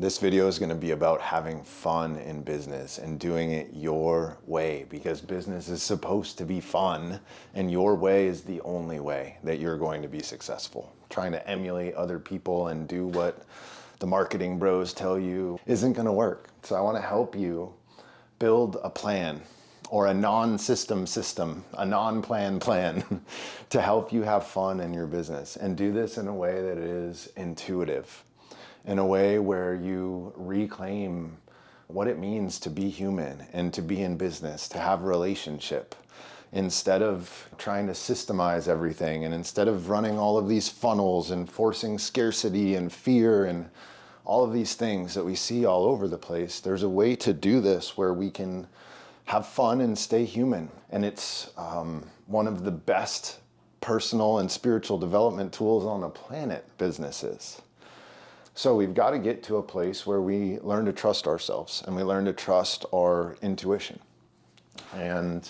This video is going to be about having fun in business and doing it your way, because business is supposed to be fun and your way is the only way that you're going to be successful. Trying to emulate other people and do what the marketing bros tell you isn't going to work. So I want to help you build a plan, or a non-system system, a non-plan plan to help you have fun in your business, and do this in a way that is intuitive, in a way where you reclaim what it means to be human and to be in business, to have a relationship, instead of trying to systemize everything, and instead of running all of these funnels and forcing scarcity and fear and all of these things that we see all over the place. There's a way to do this where we can have fun and stay human. And it's one of the best personal and spiritual development tools on the planet, businesses. So we've got to get to a place where we learn to trust ourselves and we learn to trust our intuition. And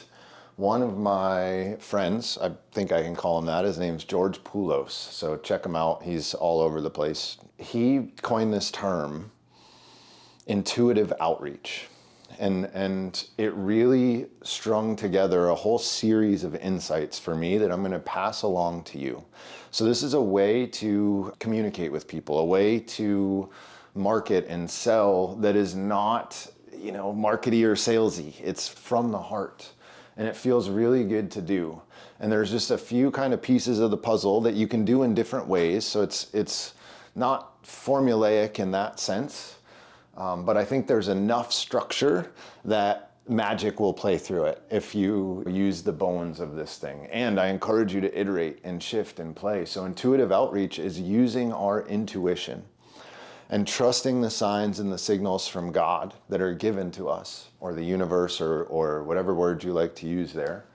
one of my friends, I think I can call him that, his name's George Poulos. So check him out, he's all over the place. He coined this term, intuitive outreach. And it really strung together a whole series of insights for me that I'm going to pass along to you. So this is a way to communicate with people, a way to market and sell that is not, markety or salesy. It's from the heart, and it feels really good to do. And there's just a few kind of pieces of the puzzle that you can do in different ways. So it's not formulaic in that sense. But I think there's enough structure that magic will play through it if you use the bones of this thing. And I encourage you to iterate and shift and play. So intuitive outreach is using our intuition and trusting the signs and the signals from God that are given to us, or the universe, or whatever word you like to use there,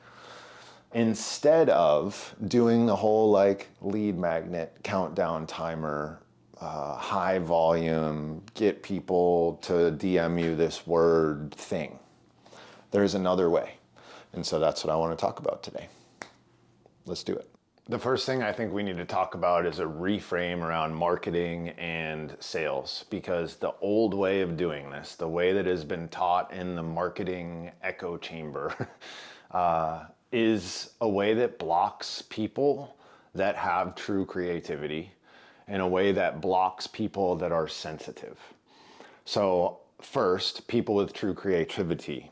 instead of doing the whole lead magnet, countdown timer, high volume, get people to DM you this word thing. There's another way. And so that's what I want to talk about today. Let's do it. The first thing I think we need to talk about is a reframe around marketing and sales, because the old way of doing this, the way that has been taught in the marketing echo chamber, is a way that blocks people that have true creativity, in a way that blocks people that are sensitive. So first, people with true creativity.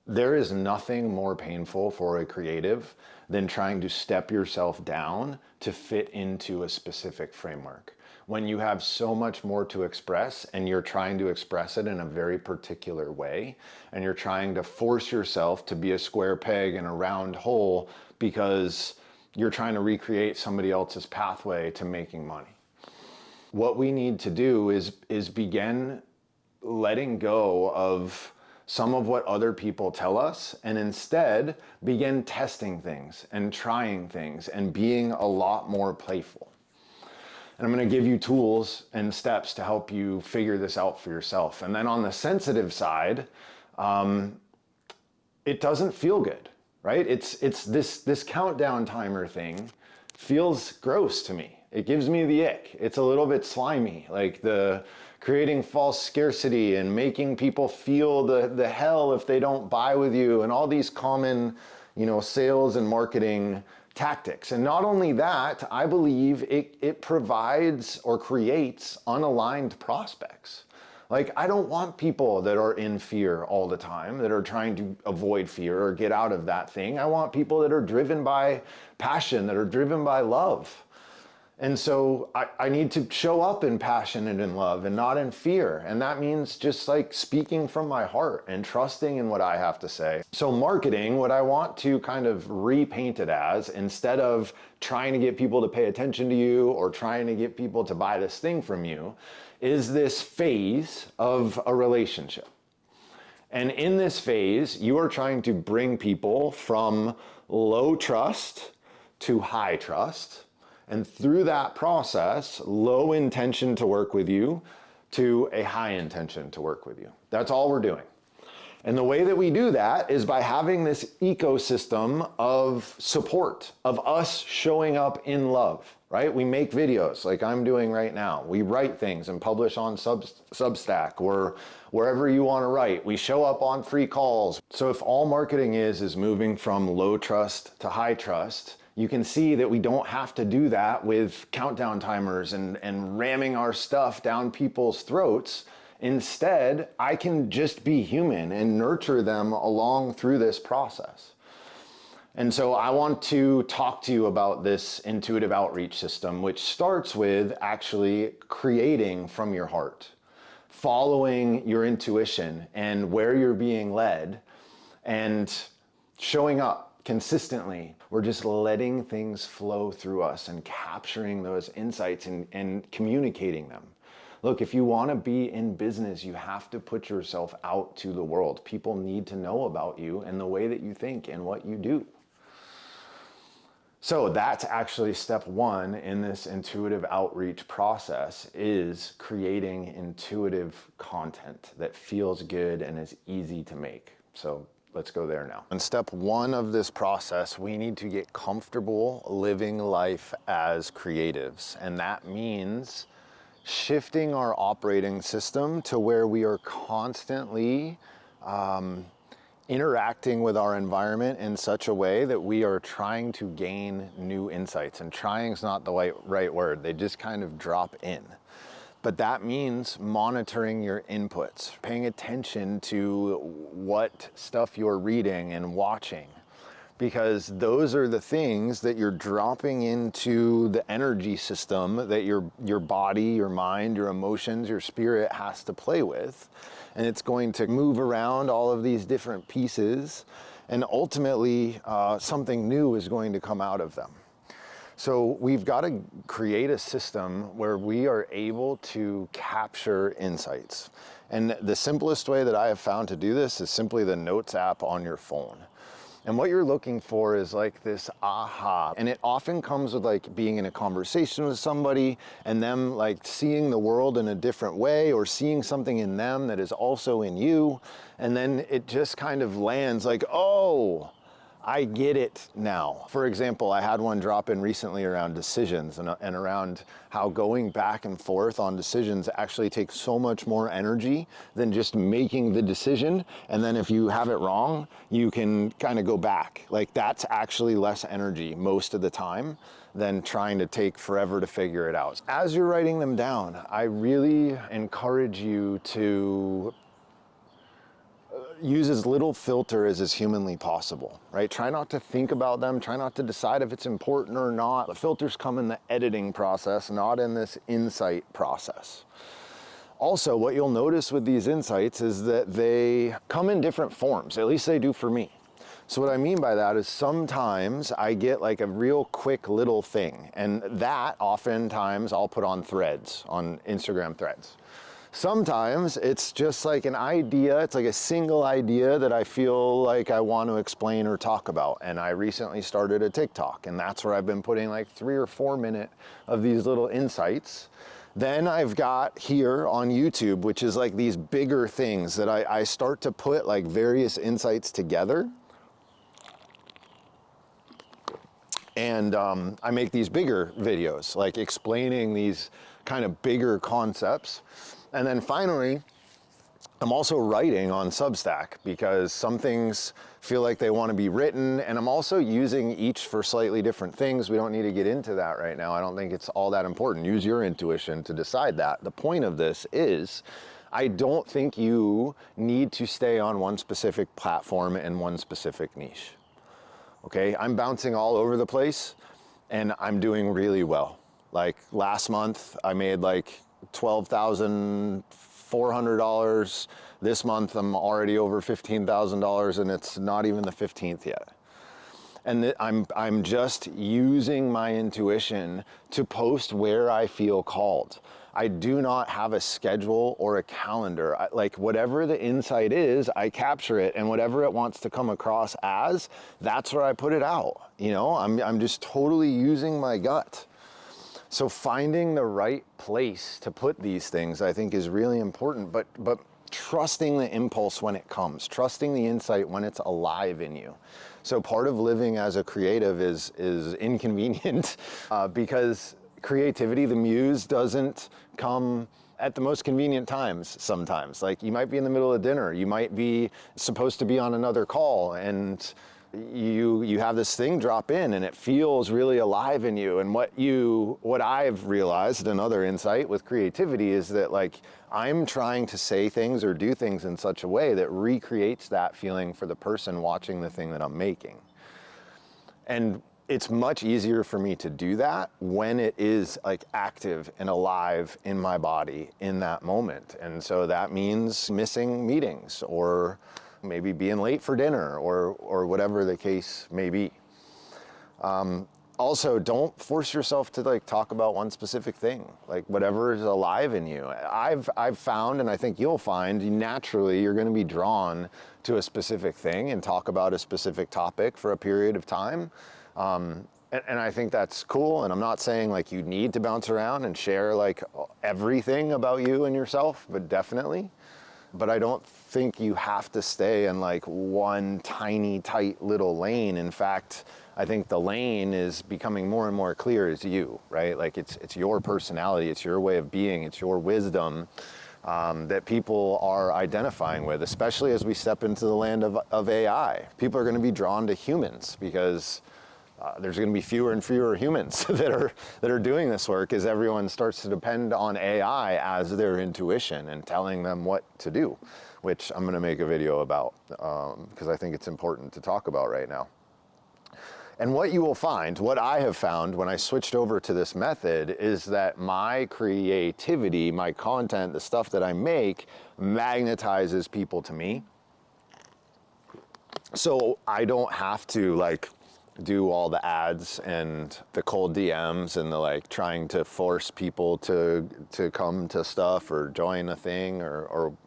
There is nothing more painful for a creative than trying to step yourself down to fit into a specific framework. When you have so much more to express and you're trying to express it in a very particular way, and you're trying to force yourself to be a square peg in a round hole because you're trying to recreate somebody else's pathway to making money. What we need to do is begin letting go of some of what other people tell us, and instead begin testing things and trying things and being a lot more playful. And I'm going to give you tools and steps to help you figure this out for yourself. And then on the sensitive side, it doesn't feel good, right? It's this countdown timer thing feels gross to me. It gives me the ick. It's a little bit slimy, like the creating false scarcity and making people feel the hell if they don't buy with you, and all these common, sales and marketing tactics. And not only that, I believe it provides or creates unaligned prospects. I don't want people that are in fear all the time, that are trying to avoid fear or get out of that thing. I want people that are driven by passion, that are driven by love. And so I need to show up in passion and in love and not in fear. And that means just speaking from my heart and trusting in what I have to say. So marketing, what I want to kind of repaint it as, instead of trying to get people to pay attention to you or trying to get people to buy this thing from you, is this phase of a relationship. And in this phase, you are trying to bring people from low trust to high trust. And through that process, low intention to work with you to a high intention to work with you. That's all we're doing. And the way that we do that is by having this ecosystem of support, of us showing up in love, right? We make videos like I'm doing right now. We write things and publish on Substack or wherever you want to write. We show up on free calls. So if all marketing is moving from low trust to high trust, you can see that we don't have to do that with countdown timers and ramming our stuff down people's throats. Instead, I can just be human and nurture them along through this process. And so I want to talk to you about this intuitive outreach system, which starts with actually creating from your heart, following your intuition and where you're being led, and showing up consistently. We're just letting things flow through us and capturing those insights and communicating them. Look, if you want to be in business, you have to put yourself out to the world. People need to know about you and the way that you think and what you do. So that's actually step one in this intuitive outreach process, is creating intuitive content that feels good and is easy to make. So let's go there now. In step one of this process, we need to get comfortable living life as creatives. And that means shifting our operating system to where we are constantly interacting with our environment in such a way that we are trying to gain new insights. And trying is not the right word. They just kind of drop in. But that means monitoring your inputs, paying attention to what stuff you're reading and watching, because those are the things that you're dropping into the energy system that your body, your mind, your emotions, your spirit has to play with. And it's going to move around all of these different pieces, and ultimately something new is going to come out of them. So we've got to create a system where we are able to capture insights. And the simplest way that I have found to do this is simply the Notes app on your phone. And what you're looking for is like this aha. And it often comes with like being in a conversation with somebody and them like seeing the world in a different way, or seeing something in them that is also in you. And then it just kind of lands like, oh, I get it now. For example, I had one drop in recently around decisions and around how going back and forth on decisions actually takes so much more energy than just making the decision. And then if you have it wrong, you can kind of go back. Like that's actually less energy most of the time than trying to take forever to figure it out. As you're writing them down, I really encourage you to use as little filter as is humanly possible, right? Try not to think about them. Try not to decide if it's important or not. The filters come in the editing process, not in this insight process. Also, what you'll notice with these insights is that they come in different forms, at least they do for me. So what I mean by that is sometimes I get like a real quick little thing, and that oftentimes I'll put on threads, on Instagram threads. Sometimes it's just like an idea, it's like a single idea that I feel like I want to explain or talk about. And I recently started a TikTok, and that's where I've been putting like 3 or 4 minutes of these little insights. Then I've got here on YouTube, which is like these bigger things that I start to put like various insights together. And I make these bigger videos, like explaining these kind of bigger concepts. And then finally, I'm also writing on Substack because some things feel like they want to be written, and I'm also using each for slightly different things. We don't need to get into that right now. I don't think it's all that important. Use your intuition to decide that. The point of this is, I don't think you need to stay on one specific platform and one specific niche. Okay, I'm bouncing all over the place and I'm doing really well. Like last month, I made like $12,400. This month, I'm already over $15,000, and it's not even the 15th yet. And I'm just using my intuition to post where I feel called. I do not have a schedule or a calendar. Like whatever the insight is, I capture it, and whatever it wants to come across as, that's where I put it out. You know, I'm just totally using my gut. So finding the right place to put these things, I think, is really important, but trusting the impulse when it comes, trusting the insight when it's alive in you. So part of living as a creative is inconvenient because Creativity, the muse, doesn't come at the most convenient times sometimes. Like, you might be in the middle of dinner, you might be supposed to be on another call, and you have this thing drop in and it feels really alive in you. And what I've realized, another insight with creativity, is that like, I'm trying to say things or do things in such a way that recreates that feeling for the person watching the thing that I'm making. And it's much easier for me to do that when it is like active and alive in my body in that moment. And so that means missing meetings, or maybe being late for dinner, or whatever the case may be. Also, don't force yourself to like talk about one specific thing, like whatever is alive in you. I've found, and I think you'll find, naturally you're going to be drawn to a specific thing and talk about a specific topic for a period of time. And I think that's cool. And I'm not saying like you need to bounce around and share like everything about you and yourself, but definitely. But I don't think you have to stay in like one tiny, tight little lane. In fact, I think the lane is becoming more and more clear as you, right? Like it's your personality, it's your way of being, it's your wisdom that people are identifying with, especially as we step into the land of AI. People are going to be drawn to humans because there's going to be fewer and fewer humans that are doing this work as everyone starts to depend on AI as their intuition and telling them what to do, which I'm going to make a video about because I think it's important to talk about right now. And what you will find, what I have found when I switched over to this method, is that my creativity, my content, the stuff that I make, magnetizes people to me. So I don't have to like do all the ads and the cold DMs and the like trying to force people to come to stuff or join a thing or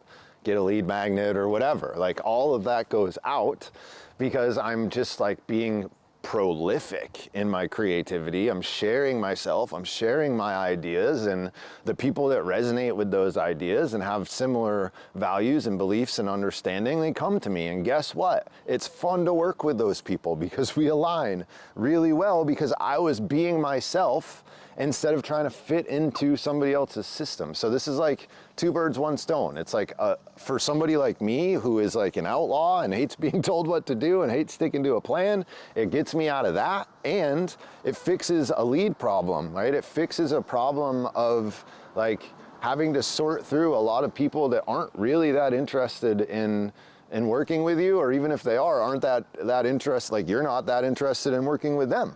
get a lead magnet or whatever. Like, all of that goes out because I'm just like being prolific in my creativity. I'm sharing myself, I'm sharing my ideas, and the people that resonate with those ideas and have similar values and beliefs and understanding, they come to me. And guess what? It's fun to work with those people because we align really well, because I was being myself instead of trying to fit into somebody else's system. So this is like two birds, one stone. It's like for somebody like me who is like an outlaw and hates being told what to do and hates sticking to a plan, it gets me out of that, and it fixes a lead problem, right? It fixes a problem of like having to sort through a lot of people that aren't really that interested in working with you, or even if they aren't that interested, like you're not that interested in working with them.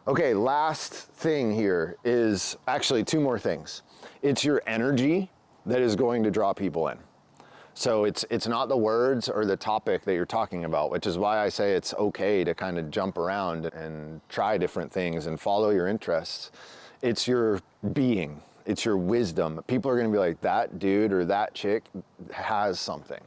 Okay, last thing here is actually two more things. It's your energy that is going to draw people in. So it's not the words or the topic that you're talking about, which is why I say it's okay to kind of jump around and try different things and follow your interests. It's your being, it's your wisdom. People are gonna be like, that dude or that chick has something.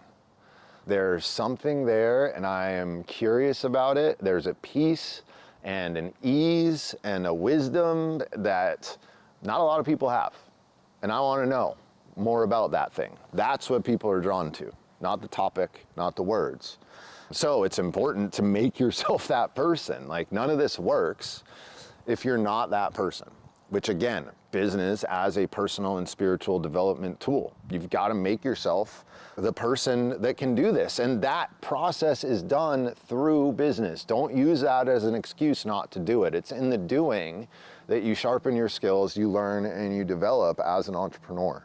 There's something there and I am curious about it. There's a peace and an ease and a wisdom that not a lot of people have. And I want to know more about that thing. That's what people are drawn to, not the topic, not the words. So it's important to make yourself that person. Like, none of this works if you're not that person, which again, business as a personal and spiritual development tool. You've got to make yourself the person that can do this. And that process is done through business. Don't use that as an excuse not to do it. It's in the doing that you sharpen your skills, you learn, and you develop as an entrepreneur.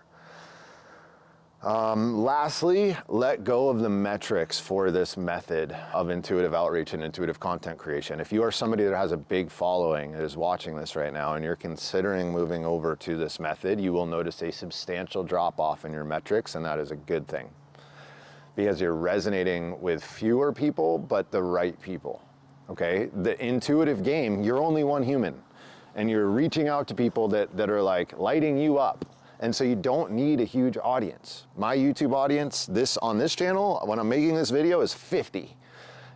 Lastly, let go of the metrics for this method of intuitive outreach and intuitive content creation. If you are somebody that has a big following that is watching this right now and you're considering moving over to this method, you will notice a substantial drop off in your metrics, and that is a good thing because you're resonating with fewer people, but the right people, okay? The intuitive game, you're only one human and you're reaching out to people that are like lighting you up. And so you don't need a huge audience. My YouTube audience, on this channel, when I'm making this video, is 50.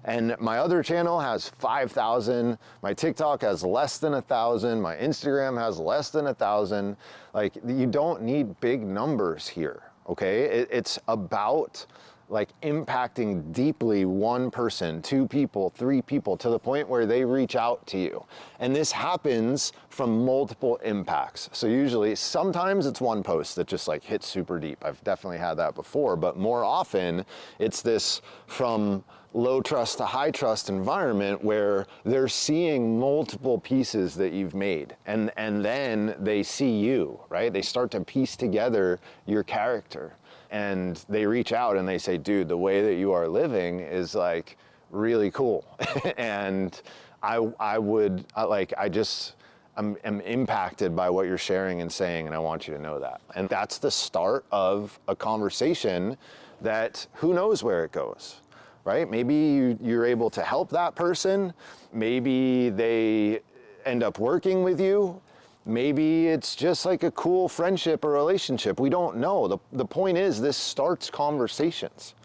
And my other channel has 5,000. My TikTok has less than 1,000. My Instagram has less than 1,000. Like, you don't need big numbers here, okay? It's about like impacting deeply one person, two people, three people, to the point where they reach out to you. And this happens from multiple impacts. So usually, sometimes it's one post that just like hits super deep. I've definitely had that before, but more often it's this from low trust to high trust environment where they're seeing multiple pieces that you've made, and then they see you, right? They start to piece together your character, and they reach out and they say, dude, the way that you are living is like really cool. And I'm impacted by what you're sharing and saying, and I want you to know that. And that's the start of a conversation that who knows where it goes, right? Maybe you're able to help that person. Maybe they end up working with you. Maybe it's just like a cool friendship or relationship. We don't know. The point is, this starts conversations.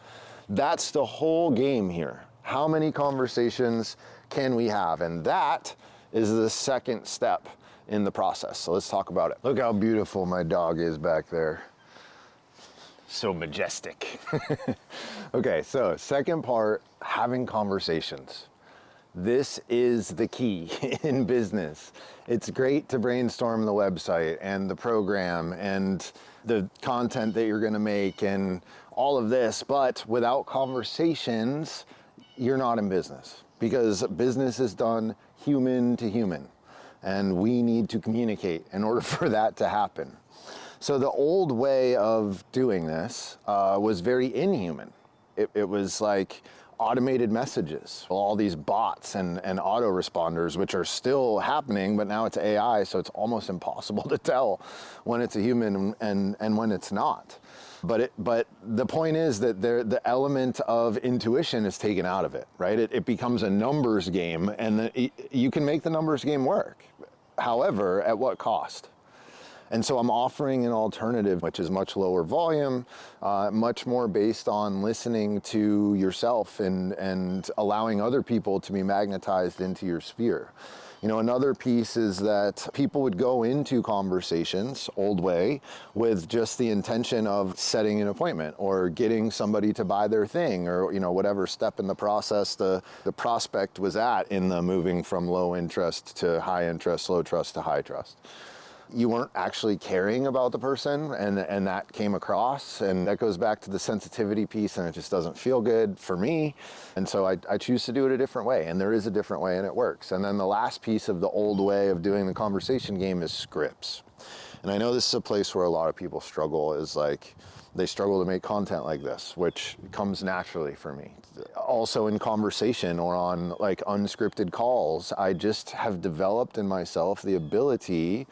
That's the whole game here. How many conversations can we have? And that is the second step in the process. So let's talk about it. Look how beautiful my dog is back there. So majestic. Okay, so second part, having conversations. This is the key in business. It's great to brainstorm the website and the program and the content that you're gonna make and all of this, but without conversations, you're not in business, because business is done human to human, and we need to communicate in order for that to happen. So the old way of doing this was very inhuman. It was like automated messages, all these bots and autoresponders, which are still happening, but now it's AI, so it's almost impossible to tell when it's a human and when it's not. But the point is that the element of intuition is taken out of it, right? It becomes a numbers game, and you can make the numbers game work. However, at what cost? And so I'm offering an alternative, which is much lower volume, much more based on listening to yourself and allowing other people to be magnetized into your sphere. You know, another piece is that people would go into conversations, old way, with just the intention of setting an appointment or getting somebody to buy their thing, or, you know, whatever step in the process the prospect was at in the moving from low interest to high interest, low trust to high trust. You weren't actually caring about the person, and that came across, and that goes back to the sensitivity piece, and it just doesn't feel good for me. And so I choose to do it a different way, and there is a different way, and it works. And then the last piece of the old way of doing the conversation game is scripts. And I know this is a place where a lot of people struggle, is like they struggle to make content like this, which comes naturally for me. Also in conversation or on like unscripted calls, I just have developed in myself the ability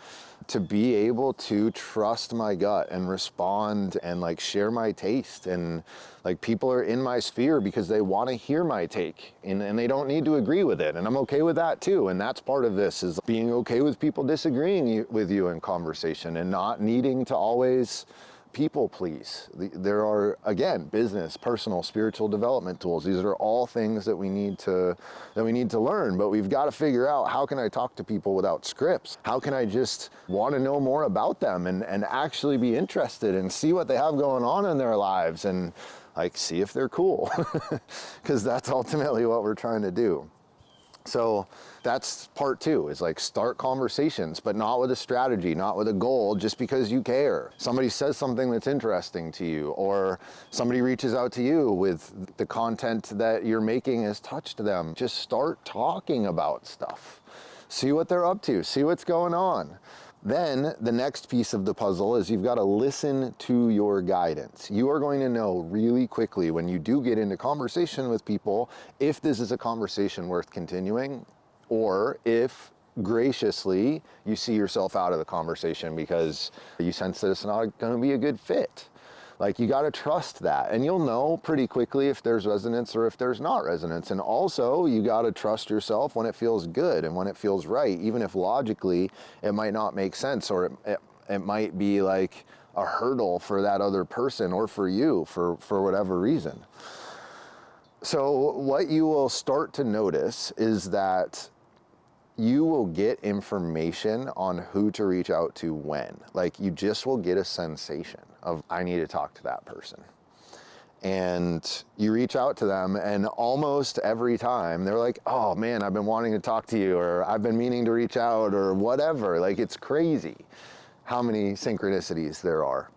to be able to trust my gut and respond and like share my taste. And like people are in my sphere because they want to hear my take, and they don't need to agree with it. And I'm okay with that too. And that's part of this, is being okay with people disagreeing with you in conversation and not needing to always people please. There are, again, business, personal, spiritual development tools. These are all things that we need to learn, but we've got to figure out, how can I talk to people without scripts? How can I just want to know more about them and actually be interested and see what they have going on in their lives and like see if they're cool? Because that's ultimately what we're trying to do. So that's part two, is like start conversations, but not with a strategy, not with a goal, just because you care. Somebody says something that's interesting to you, or somebody reaches out to you with the content that you're making has touched them. Just start talking about stuff. See what they're up to, see what's going on. Then the next piece of the puzzle is you've got to listen to your guidance. You are going to know really quickly when you do get into conversation with people if this is a conversation worth continuing, or if graciously you see yourself out of the conversation because you sense that it's not going to be a good fit. Like, you got to trust that, and you'll know pretty quickly if there's resonance or if there's not resonance. And also, you got to trust yourself when it feels good and when it feels right, even if logically it might not make sense, or it might be like a hurdle for that other person or for you for whatever reason. So what you will start to notice is that you will get information on who to reach out to when. Like, you just will get a sensation of, I need to talk to that person. and you reach out to them, and almost every time they're like, oh man, I've been wanting to talk to you, or I've been meaning to reach out, or whatever. Like, it's crazy how many synchronicities there are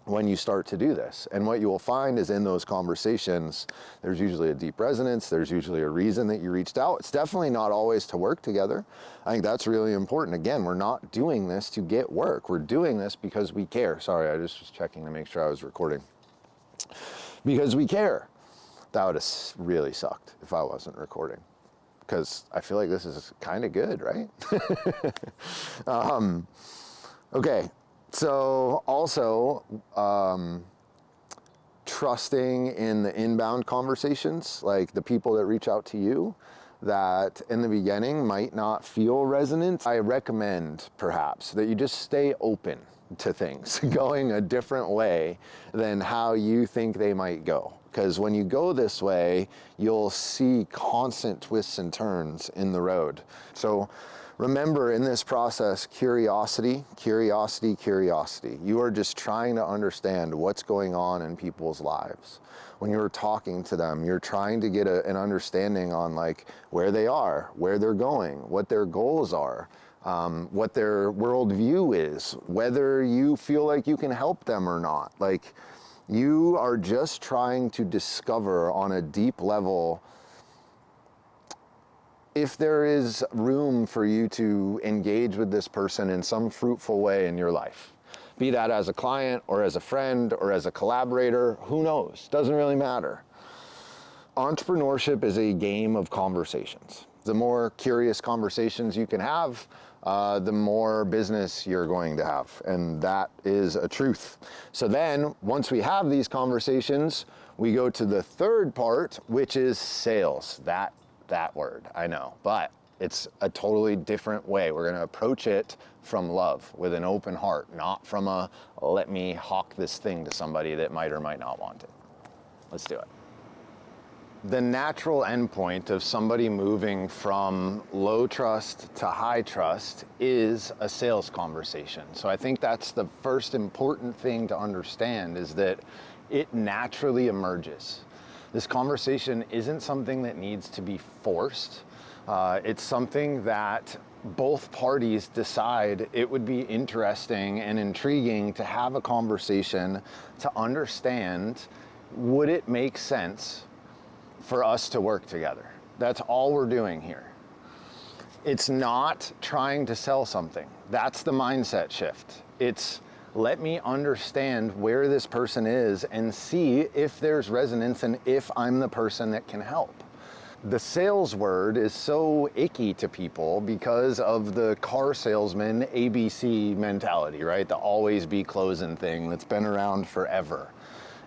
when you start to do this. And what you will find is in those conversations, there's usually a deep resonance, there's usually a reason that you reached out. It's definitely not always to work together. I think that's really important. Again, we're not doing this to get work. We're doing this because we care. Sorry, I just was checking to make sure I was recording. Because we care. That would have really sucked if I wasn't recording, because I feel like this is kind of good, right? Okay. So also, trusting in the inbound conversations, like the people that reach out to you that in the beginning might not feel resonant. I recommend perhaps that you just stay open to things going a different way than how you think they might go. Because when you go this way, you'll see constant twists and turns in the road. So remember, in this process, curiosity, curiosity, curiosity. You are just trying to understand what's going on in people's lives. When you're talking to them, you're trying to get an understanding on like where they are, where they're going, what their goals are, what their worldview is, whether you feel like you can help them or not. Like, you are just trying to discover on a deep level if there is room for you to engage with this person in some fruitful way in your life. Be that as a client or as a friend or as a collaborator, who knows? Doesn't really matter. Entrepreneurship is a game of conversations. The more curious conversations you can have, the more business you're going to have. And that is a truth. So then, once we have these conversations, we go to the third part, which is sales. That word, I know, but it's a totally different way. We're gonna approach it from love, with an open heart, not from a, let me hawk this thing to somebody that might or might not want it. Let's do it. The natural endpoint of somebody moving from low trust to high trust is a sales conversation. So I think that's the first important thing to understand, is that it naturally emerges. This conversation isn't something that needs to be forced. It's something that both parties decide it would be interesting and intriguing to have a conversation to understand, would it make sense for us to work together? That's all we're doing here. It's not trying to sell something. That's the mindset shift. It's, let me understand where this person is and see if there's resonance and if I'm the person that can help. The sales word is so icky to people because of the car salesman ABC mentality, right? The always be closing thing that's been around forever.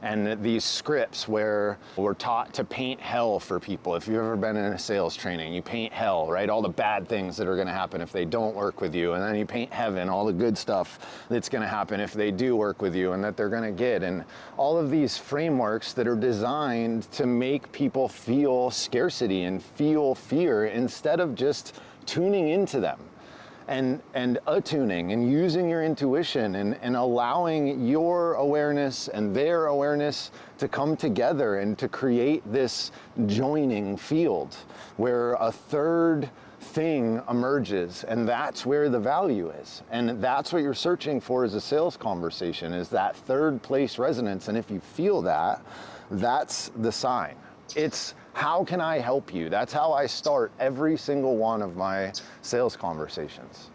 And these scripts where we're taught to paint hell for people. If you've ever been in a sales training, you paint hell, right? All the bad things that are gonna happen if they don't work with you. And then you paint heaven, all the good stuff that's gonna happen if they do work with you and that they're gonna get. And all of these frameworks that are designed to make people feel scarcity and feel fear instead of just tuning into them. And attuning and using your intuition and allowing your awareness and their awareness to come together and to create this joining field where a third thing emerges, and that's where the value is. And that's what you're searching for as a sales conversation, is that third place resonance. And if you feel that, that's the sign. It's, how can I help you? That's how I start every single one of my sales conversations.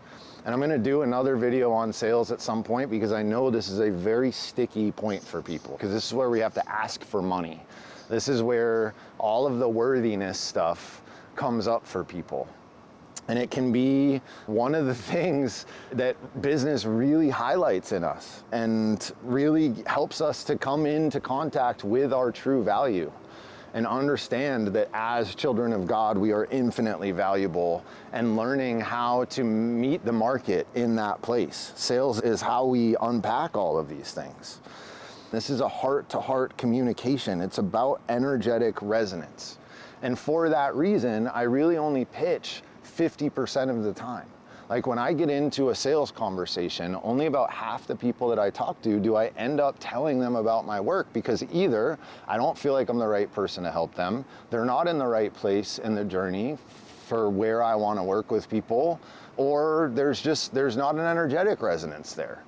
And I'm gonna do another video on sales at some point, because I know this is a very sticky point for people, because this is where we have to ask for money. This is where all of the worthiness stuff comes up for people. And it can be one of the things that business really highlights in us and really helps us to come into contact with our true value and understand that as children of God, we are infinitely valuable, and learning how to meet the market in that place. Sales is how we unpack all of these things. This is a heart-to-heart communication. It's about energetic resonance. And for that reason, I really only pitch 50% of the time. Like when I get into a sales conversation, only about half the people that I talk to do I end up telling them about my work, because either I don't feel like I'm the right person to help them, they're not in the right place in the journey for where I want to work with people, or there's not an energetic resonance there.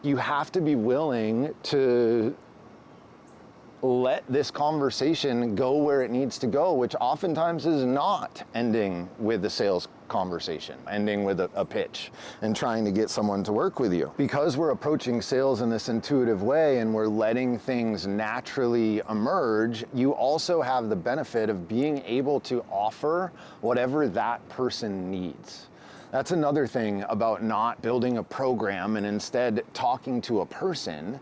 You have to be willing to let this conversation go where it needs to go, which oftentimes is not ending with a sales conversation, ending with a pitch and trying to get someone to work with you. Because we're approaching sales in this intuitive way and we're letting things naturally emerge, you also have the benefit of being able to offer whatever that person needs. That's another thing about not building a program and instead talking to a person.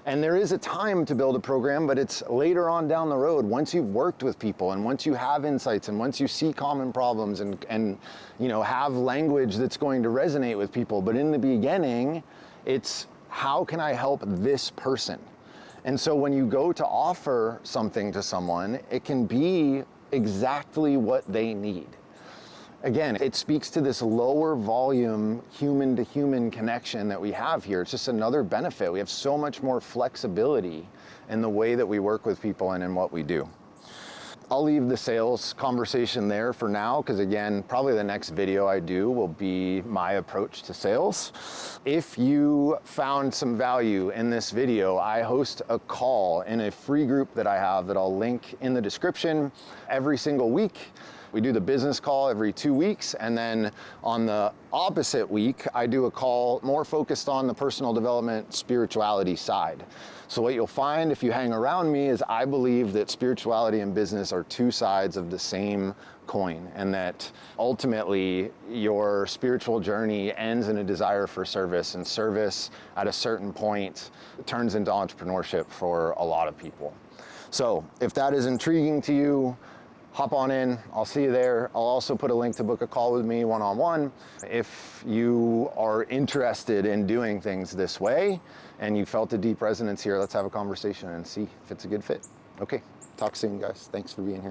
And there is a time to build a program, but it's later on down the road, once you've worked with people and once you have insights and once you see common problems and have language that's going to resonate with people. But in the beginning, it's how can I help this person? And so when you go to offer something to someone, it can be exactly what they need. Again, it speaks to this lower volume human to human connection that we have here. It's just another benefit. We have so much more flexibility in the way that we work with people and in what we do. I'll leave the sales conversation there for now, because again, probably the next video I do will be my approach to sales. If you found some value in this video, I host a call in a free group that I have that I'll link in the description every single week. We do the business call every 2 weeks, and then on the opposite week, I do a call more focused on the personal development, spirituality side. So what you'll find if you hang around me is I believe that spirituality and business are two sides of the same coin, and that ultimately your spiritual journey ends in a desire for service, and service at a certain point turns into entrepreneurship for a lot of people. So if that is intriguing to you, hop on in, I'll see you there. I'll also put a link to book a call with me one-on-one. If you are interested in doing things this way and you felt a deep resonance here, let's have a conversation and see if it's a good fit. Okay, talk soon guys. Thanks for being here.